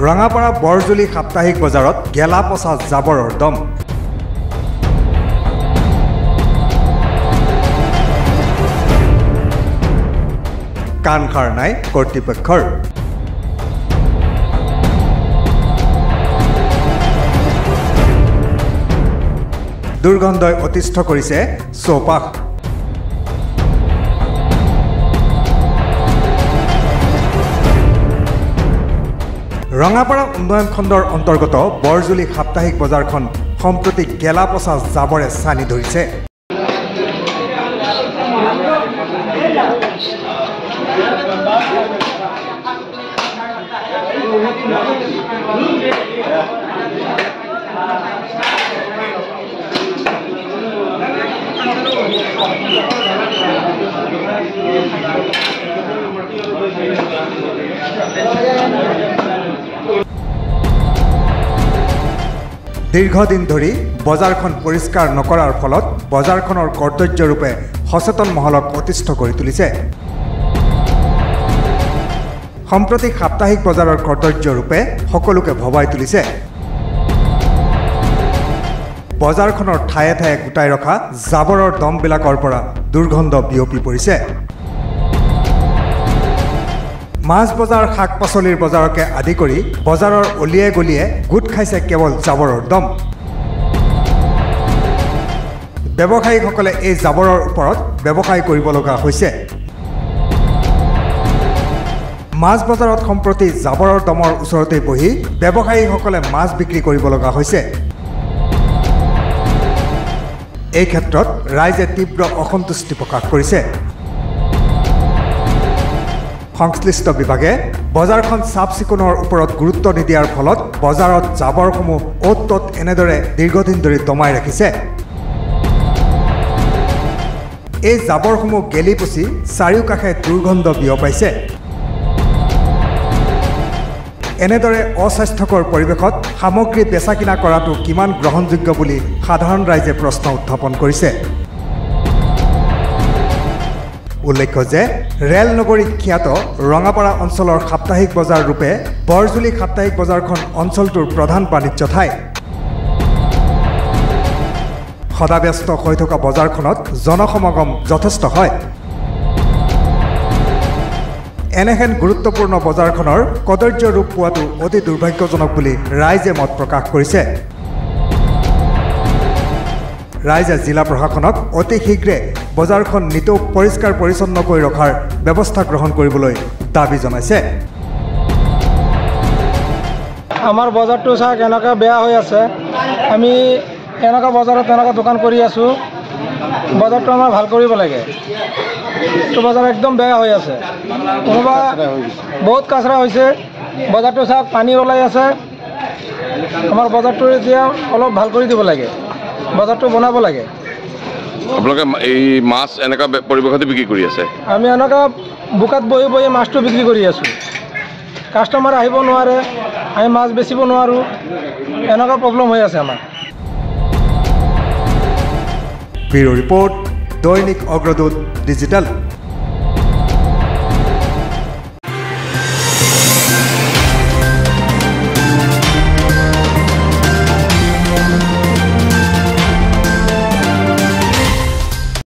ৰঙাপাৰা বৰজুলি সাপ্তাহিক বজাৰত গেলা পচা জাবৰৰ দম। কাণ খাৰ নাই কৰ্তৃপক্ষৰ। দুৰ্গন্ধই অতিষ্ঠ কৰিছে চৌপাশ। ৰঙাপাৰা উন্নয়ন খণ্ডৰ অন্তৰ্গত বৰজুলি সাপ্তাহিক বজাৰখন সম্প্ৰতি গেলা পচা জাবৰে ছানি ধৰিছে। দীৰ্ঘদিন ধৰি বজাৰখন পৰিষ্কাৰ নকৰাৰ ফলত বজাৰখনৰ কৰ্তব্যৰূপে সচেতন মহলক অতিষ্ঠ কৰি তুলিছে। সম্প্ৰতি সাপ্তাহিক বজাৰৰ কৰ্তব্যৰূপে সকলোকে ভবাই তুলিছে। বজাৰখনৰ ঠায়ে ঠায়ে গোটাই ৰখা জাবৰৰ দমবিলাকৰ পৰা দুৰ্গন্ধ বিয়পি পৰিছে। মাছ বজাৰ শাক পাচলিৰ বজাৰকে আদি কৰি বজাৰৰ অলিয়ে গলিয়ে গোট খাইছে কেৱল জাবৰৰ দম। ব্যৱসায়ীসকলে এই জাবৰৰ ওপৰত ব্যৱসায় কৰিব লগা হৈছে। মাছ বজাৰত সম্প্ৰতি জাবৰৰ দমৰ ওচৰতে বহি ব্যৱসায়ীসকলে মাছ বিক্ৰী কৰিব লগা হৈছে। এই ক্ষেত্ৰত ৰাইজে তীব্ৰ অসন্তুষ্টি প্ৰকাশ কৰিছে। সংশ্লিষ্ট বিভাগে বজাৰখন চাফ চিকুণৰ ওপৰত গুৰুত্ব নিদিয়াৰ ফলত বজাৰত জাবৰসমূহ অ'ত ত'ত এনেদৰে দীৰ্ঘদিন ধৰি দমাই ৰাখিছে। এই জাবৰসমূহ গেলি পচি চাৰিওকাষে দুৰ্গন্ধ বিয়পাইছে। এনেদৰে অস্বাস্থ্যকৰ পৰিৱেশত সামগ্ৰী বেচা কিনা কৰাটো কিমান গ্ৰহণযোগ্য বুলি সাধাৰণ ৰাইজে প্ৰশ্ন উত্থাপন কৰিছে। উল্লেখ্য যে ৰেল নগৰী খ্যাত ৰঙাপাৰা অঞ্চলৰ সাপ্তাহিক বজাৰ ৰূপে বৰজুলি সাপ্তাহিক বজাৰখন অঞ্চলটোৰ প্ৰধান বাণিজ্য ঠাই। সদাব্যস্ত হৈ থকা বজাৰখনত জনসমাগম যথেষ্ট হয়। এনেহেন গুৰুত্বপূৰ্ণ বজাৰখনৰ কদৰ্য ৰূপ পোৱাটো অতি দুৰ্ভাগ্যজনক বুলি ৰাইজে মত প্ৰকাশ কৰিছে। ৰাইজে জিলা প্ৰশাসনক অতি শীঘ্ৰে বজাৰখন নিতৌ পৰিষ্কাৰ পৰিচ্ছন্ন কৰি ৰখাৰ ব্যৱস্থা গ্ৰহণ কৰিবলৈ দাবী জনাইছে। আমাৰ বজাৰটো চাওক এনেকুৱা বেয়া হৈ আছে। আমি এনেকুৱা বজাৰত এনেকুৱা দোকান কৰি আছোঁ। বজাৰটো আমাৰ ভাল কৰিব লাগে। তো বজাৰ একদম বেয়া হৈ আছে। কোনোবা বহুত কাচৰা হৈছে। বজাৰটো চাওক পানী ওলাই আছে। আমাৰ বজাৰটো এতিয়া অলপ ভাল কৰি দিব লাগে। বজাৰটো বনাব লাগে। আপোনালোকে এই মাছ এনেকুৱা পৰিৱেশতে বিক্ৰী কৰি আছে? আমি এনেকুৱা বোকাত বহি বহি মাছটো বিক্ৰী কৰি আছোঁ। কাষ্টমাৰ আহিব নোৱাৰে, আমি মাছ বেচিব নোৱাৰোঁ। এনেকুৱা প্ৰব্লেম হৈ আছে আমাৰ। ব্যুৰো ৰিপৰ্ট, দৈনিক অগ্ৰদূত ডিজিটেল।